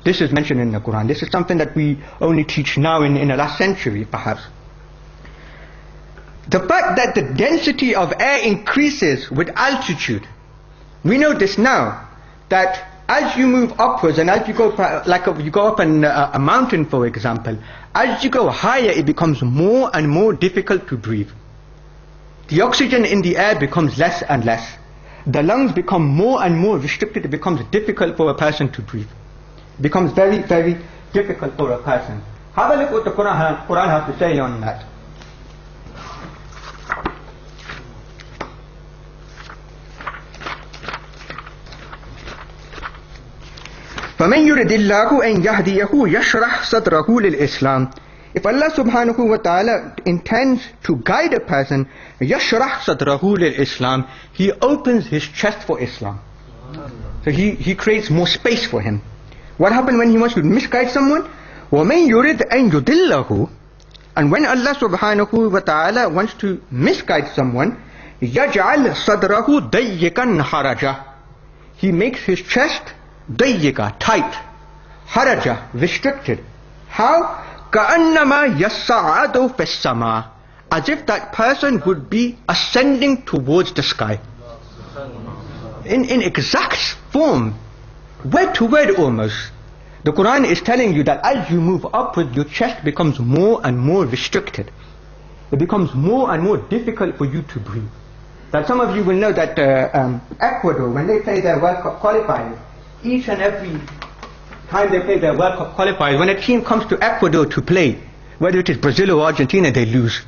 This is mentioned in the Quran. This is something that we only teach now in the last century, perhaps. The fact that the density of air increases with altitude. We know this now, that as you move upwards and as you go, like you go up a mountain, for example, as you go higher, it becomes more and more difficult to breathe. The oxygen in the air becomes less and less. The lungs become more and more restricted. It becomes difficult for a person to breathe. It becomes very, very difficult for a person. Have a look what the Quran has to say on that. فَمَنْ يُرِدِ اللَّهُ أَنْ يَهْدِيَهُ يَشْرَحْ صَدْرَهُ لِلْإِسْلَامِ. If Allah subhanahu wa ta'ala intends to guide a person, يَشْرَحْ صَدْرَهُ لِلْإِسْلَامِ, He opens his chest for Islam. So he creates more space for him. What happens when he wants to misguide someone? وَمَنْ يُرِدْ أَنْ يُضِلَّهُ, and when Allah subhanahu wa ta'ala wants to misguide someone, يَجْعَلْ صَدْرَهُ ضَيِّقًا حَرَجًا, He makes his chest ضيقة, tight, haraja, restricted. How? كأنما يصعد في السماء, as if that person would be ascending towards the sky. In exact form, word to word almost. The Quran is telling you that as you move upward, your chest becomes more and more restricted. It becomes more and more difficult for you to breathe. That some of you will know that Ecuador, when they play their World Cup qualifiers, each and every time they play their World Cup qualifiers, when a team comes to Ecuador to play, whether it is Brazil or Argentina, they lose.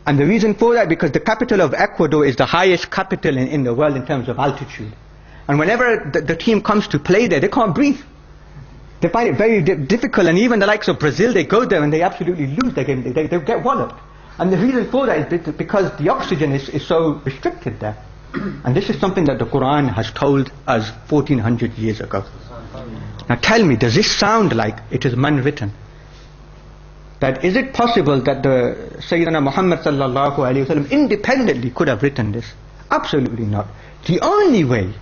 And the reason for that, because the capital of Ecuador is the highest capital in the world in terms of altitude. And whenever the team comes to play there, they can't breathe. They find it very difficult, and even the likes of Brazil, they go there and they absolutely lose their game. They get walloped. And the reason for that is because the oxygen is so restricted there. And this is something that the Quran has told us 1400 years ago. Now tell me, does this sound like it is man-written? That is it possible that the Sayyidina Muhammad sallallahu alayhi wa sallam independently could have written this? Absolutely not. The only way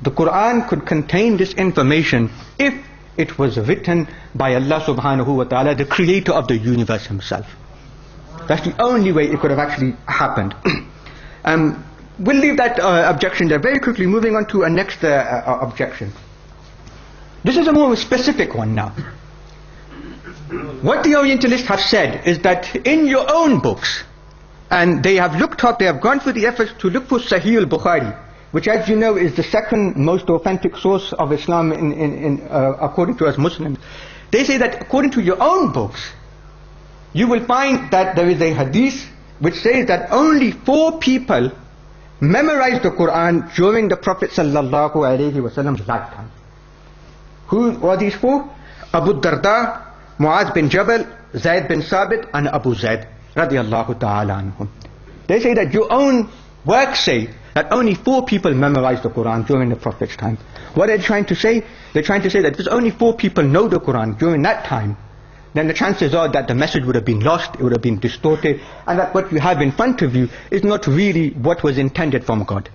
the Quran could contain this information if it was written by Allah subhanahu wa ta'ala, the creator of the universe himself. That's the only way it could have actually happened. We'll leave that objection there. Very quickly, moving on to a next objection. This is a more specific one now. What the Orientalists have said is that in your own books, and they have looked up, they have gone through the efforts to look for Sahih al-Bukhari, which, as you know, is the second most authentic source of Islam according to us Muslims. They say that according to your own books, you will find that there is a hadith which says that only 4 people memorized the Quran during the Prophet sallallahu alaihi wasallam's lifetime. Who were these 4? Abu Darda, Muaz bin Jabal, Zayd bin Sabit, and Abu Zayd radiyallahu ta'ala anhum. They say that your own works say that only 4 people memorized the Quran during the Prophet's time. What are they trying to say? They're trying to say that if only 4 people know the Quran during that time, then the chances are that the message would have been lost, it would have been distorted, and that what you have in front of you is not really what was intended from God.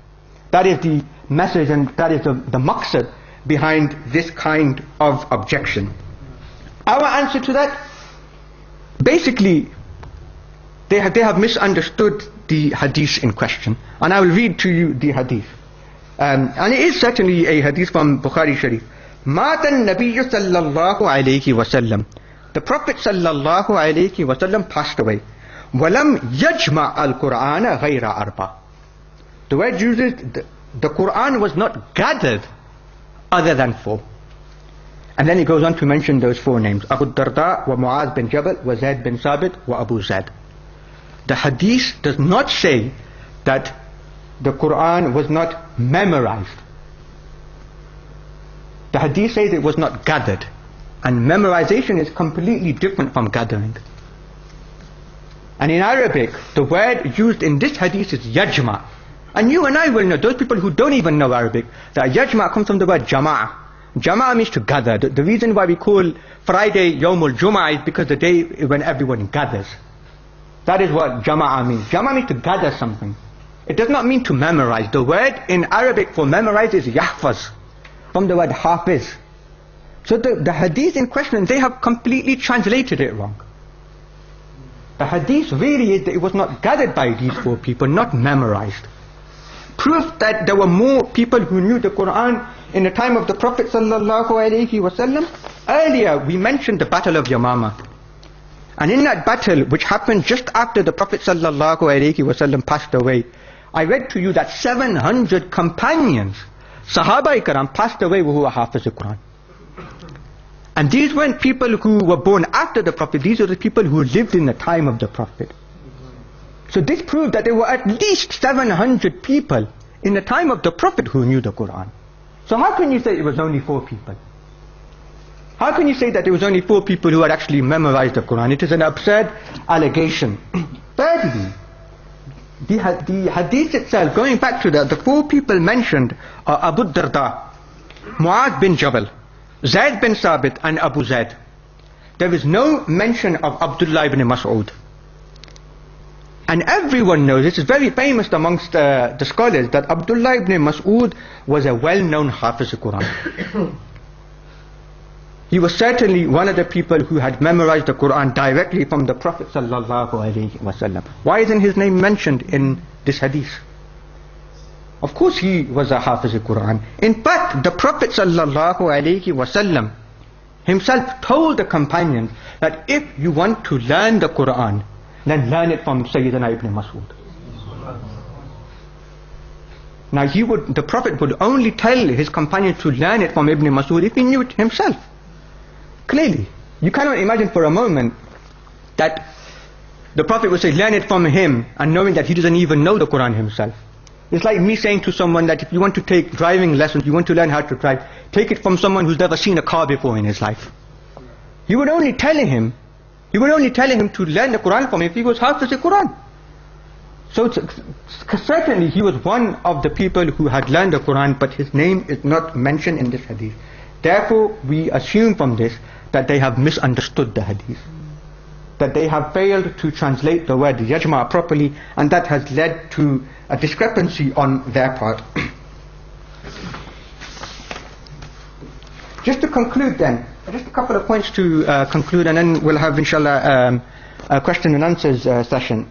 That is the message, and that is the maqsad behind this kind of objection. Our answer to that, basically, they have misunderstood the hadith in question. And I will read to you the hadith. And it is certainly a hadith from Bukhari Sharif. مَاتَ النَّبِيُّ صَلَّى اللَّهُ عَلَيْهِ وَسَلَّمَ, the Prophet sallallahu alayhi wa sallam passed away. وَلَمْ يَجْمَعَ الْقُرْآنَ غَيْرَ أَرْبَعٍ. The word uses, the Quran was not gathered other than 4. And then he goes on to mention those 4 names: Abu Darda, wa Muaz bin Jabal, wa Zayd bin Sabit, wa Abu Zayd. The hadith does not say that the Quran was not memorized. The hadith says it was not gathered. And memorization is completely different from gathering. And in Arabic, the word used in this hadith is yajma. And you and I will know, those people who don't even know Arabic, that yajma comes from the word jama'ah. Jama'ah means to gather. The reason why we call Friday Yawmul Jum'ah is because the day when everyone gathers. That is what jama'ah means. Jama'ah means to gather something. It does not mean to memorize. The word in Arabic for memorize is yahfaz, from the word hafiz. So the hadith in question, they have completely translated it wrong. The hadith really is that it was not gathered by these 4 people, not memorized. Proof that there were more people who knew the Qur'an in the time of the Prophet sallallahu alaihi wasallam. Earlier we mentioned the Battle of Yamama. And in that battle, which happened just after the Prophet sallallahu alaihi wasallam passed away, I read to you that 700 companions, Sahaba-i-Karam, passed away who were Hafiz al-Quran. And these weren't people who were born after the Prophet, these are the people who lived in the time of the Prophet. So this proved that there were at least 700 people in the time of the Prophet who knew the Quran. So how can you say it was only 4 people? How can you say that there was only 4 people who had actually memorized the Quran? It is an absurd allegation. Thirdly, the hadith itself, going back to that, the 4 people mentioned are Abu Darda, Mu'adh bin Jabal, Zayd bin Sabit and Abu Zayd. There is no mention of Abdullah ibn Mas'ud. And everyone knows, this is very famous amongst the scholars, that Abdullah ibn Mas'ud was a well-known Hafiz al-Quran. He was certainly one of the people who had memorized the Quran directly from the Prophet sallallahu alaihi wasallam. Why isn't his name mentioned in this hadith? Of course he was a Hafiz al-Quran. In fact, the Prophet sallallahu alaihi wasallam himself told the companions that if you want to learn the Quran, then learn it from Sayyidina ibn Mas'ud. Now the Prophet would only tell his companions to learn it from Ibn Mas'ud if he knew it himself. Clearly, you cannot imagine for a moment that the Prophet would say learn it from him and knowing that he doesn't even know the Quran himself. It's like me saying to someone that if you want to take driving lessons, you want to learn how to drive, take it from someone who's never seen a car before in his life. You would only tell him to learn the Quran from him if he was Hafiz al-Quran. So certainly he was one of the people who had learned the Quran, but his name is not mentioned in this hadith. Therefore we assume from this that they have misunderstood the hadith, that they have failed to translate the word yajma properly, and that has led to a discrepancy on their part. Just to conclude then, just a couple of points to conclude, and then we'll have inshallah a question and answers session.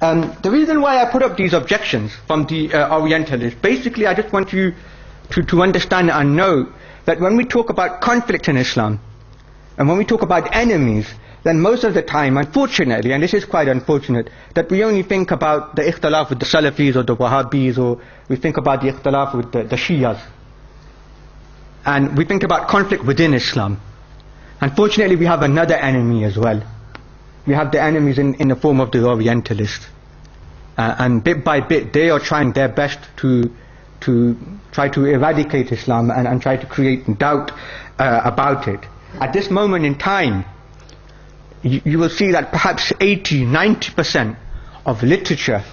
The reason why I put up these objections from the Orientalists, basically I just want you to understand and know that when we talk about conflict in Islam, and when we talk about enemies, then most of the time, unfortunately, and this is quite unfortunate, that we only think about the ikhtilaf with the Salafis or the Wahhabis, or we think about the ikhtilaf with the Shias. And we think about conflict within Islam. Unfortunately, we have another enemy as well. We have the enemies in the form of the Orientalists. And bit by bit, they are trying their best to try to eradicate Islam and try to create doubt about it. At this moment in time, you will see that perhaps 80–90% of literature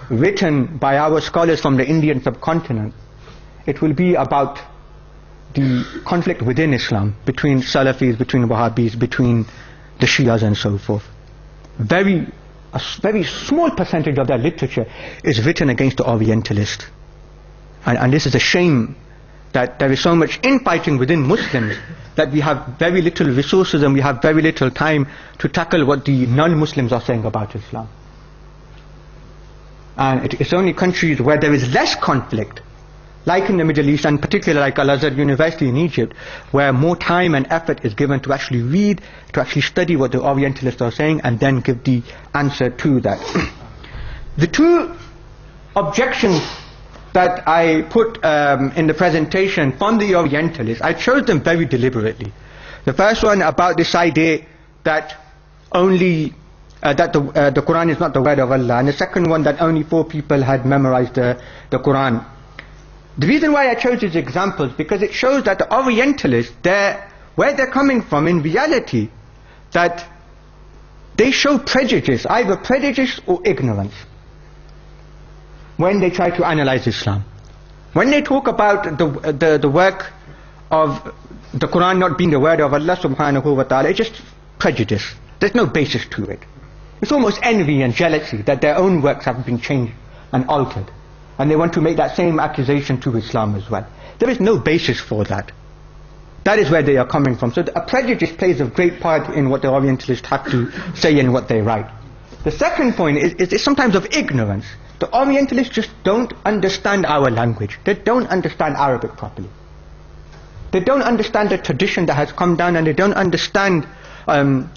written by our scholars from the Indian subcontinent, it will be about the conflict within Islam, between Salafis, between Wahhabis, between the Shias and so forth. A very small percentage of that literature is written against the Orientalists. And this is a shame that there is so much infighting within Muslims that we have very little resources and we have very little time to tackle what the non-Muslims are saying about Islam. And it's only countries where there is less conflict, like in the Middle East, and particularly like Al-Azhar University in Egypt, where more time and effort is given to actually read, to actually study what the Orientalists are saying, and then give the answer to that. The 2 objections that I put in the presentation from the Orientalists, I chose them very deliberately. The first one about this idea that only that the Quran is not the word of Allah, and the second one that only 4 people had memorized the Quran. The reason why I chose these examples, because it shows that the Orientalists, where they're coming from in reality, that they show prejudice, either prejudice or ignorance, when they try to analyze Islam. When they talk about the work of the Quran not being the word of Allah subhanahu wa ta'ala, it's just prejudice. There's no basis to it. It's almost envy and jealousy that their own works have been changed and altered. And they want to make that same accusation to Islam as well. There is no basis for that. That is where they are coming from. So a prejudice plays a great part in what the Orientalists have to say and what they write. The second point is sometimes of ignorance. The Orientalists just don't understand our language. They don't understand Arabic properly. They don't understand the tradition that has come down, and they don't understand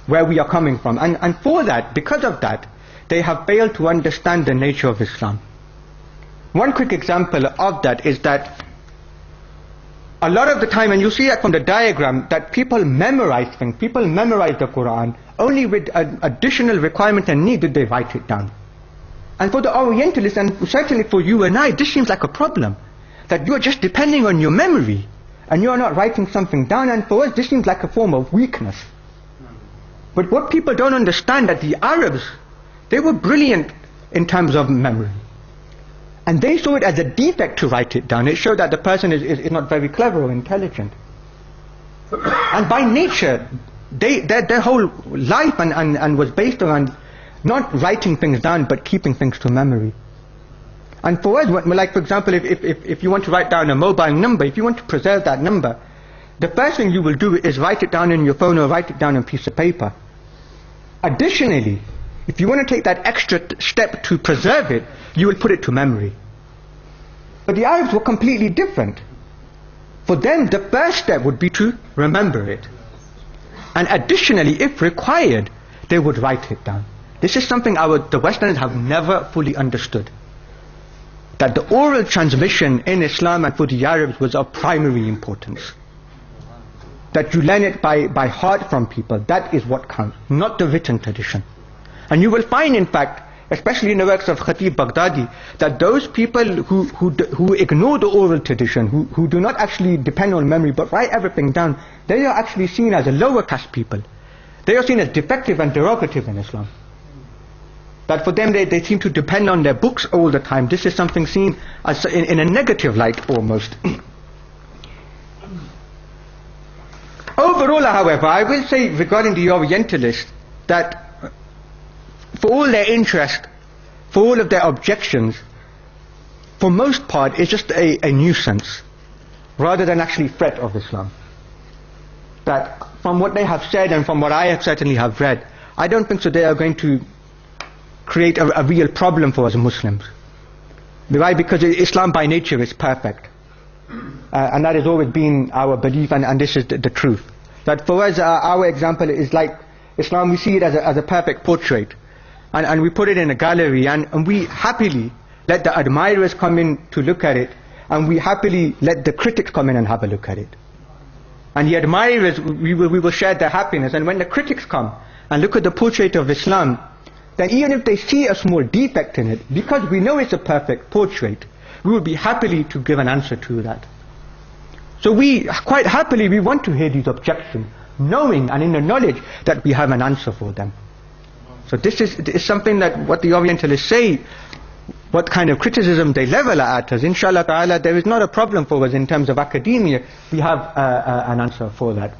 where we are coming from. And for that, because of that, they have failed to understand the nature of Islam. One quick example of that is that a lot of the time, and you see that from the diagram, that people memorize things. People memorize the Qur'an only with an additional requirement and need that they write it down. And for the Orientalists, and certainly for you and I, this seems like a problem. That you are just depending on your memory, and you are not writing something down, and for us this seems like a form of weakness. But what people don't understand, that the Arabs, they were brilliant in terms of memory. And they saw it as a defect to write it down. It showed that the person is not very clever or intelligent. And by nature, their whole life and was based around not writing things down, but keeping things to memory. And for us, like for example, if you want to write down a mobile number, if you want to preserve that number, the first thing you will do is write it down in your phone or write it down on a piece of paper. Additionally, if you want to take that extra step to preserve it, you will put it to memory. But the Arabs were completely different. For them, the first step would be to remember it. And additionally, if required, they would write it down. This is something the Westerners have never fully understood. That the oral transmission in Islam and for the Arabs was of primary importance. That you learn it by heart from people, that is what counts, not the written tradition. And you will find, in fact, especially in the works of Khatib Baghdadi, that those people who ignore the oral tradition, who do not actually depend on memory but write everything down, they are actually seen as a lower caste people. They are seen as defective and derogative in Islam. That for them they seem to depend on their books all the time. This is something seen as in a negative light almost. Overall, however, I will say regarding the Orientalists that for all their interest, for all of their objections, for most part it's just a nuisance rather than actually threat of Islam. That from what they have said and from what I have certainly have read, I don't think so they are going to create a real problem for us Muslims. Why? Because Islam by nature is perfect. And that has always been our belief, and this is the truth. That for us, our example is like Islam, we see it as a perfect portrait. And we put it in a gallery, and we happily let the admirers come in to look at it, and we happily let the critics come in and have a look at it. And the admirers, we will share their happiness, and when the critics come and look at the portrait of Islam, then even if they see a small defect in it, because we know it's a perfect portrait, we will be happily to give an answer to that. So we, quite happily, we want to hear these objections, knowing and in the knowledge that we have an answer for them. So this is something that what the Orientalists say, what kind of criticism they level at us. Inshallah ta'ala, there is not a problem for us in terms of academia. We have an answer for that.